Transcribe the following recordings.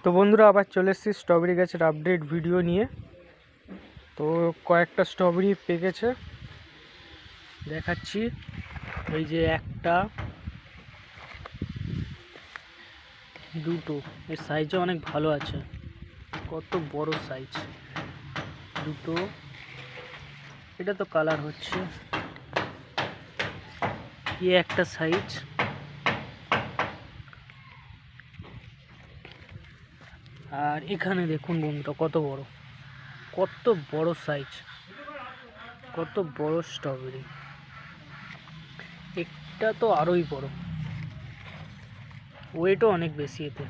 তো বন্ধুরা আবার চলে এসেছি স্ট্রবেরি গাছের আপডেট ভিডিও নিয়ে। তো কয়েকটা স্ট্রবেরি পেকেছে দেখাচ্ছি। এই যে একটা, দুটো, এর সাইজও অনেক ভালো আছে। কত বড় সাইজ, দুটো। এটা তো কালার হচ্ছে, কি একটা সাইজ। আর এখানে দেখুন বন্ধুরা কত বড় সাইজ, কত বড় স্ট্রবেরি। একটা তো আরোই বড়, ওয়েটও অনেক বেশি এতে।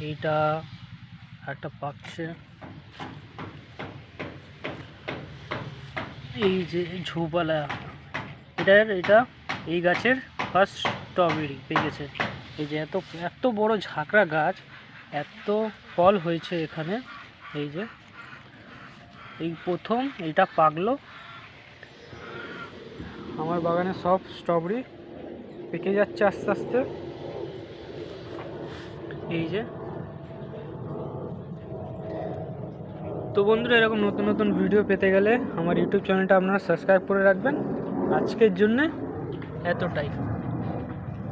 এইটা একটা পাকছে, এই যে ঝোপালা, এটা এই গাছের ফার্স্ট স্ট্রবেরি পেকেছে। এই যে এত বড় ঝাঁকড়া গাছ, এত ফল হয়েছে এখানে। এই যে এই প্রথম এইটা পাকলো। আমার বাগানে সব স্ট্রবেরি পেকে যাচ্ছে আস্তে আস্তে। এই যে, তো বন্ধুরা এরকম নতুন নতুন ভিডিও পেতে গেলে আমার ইউটিউব চ্যানেলটা আপনারা সাবস্ক্রাইব করে রাখবেন। আজকের জন্যে এতটাই।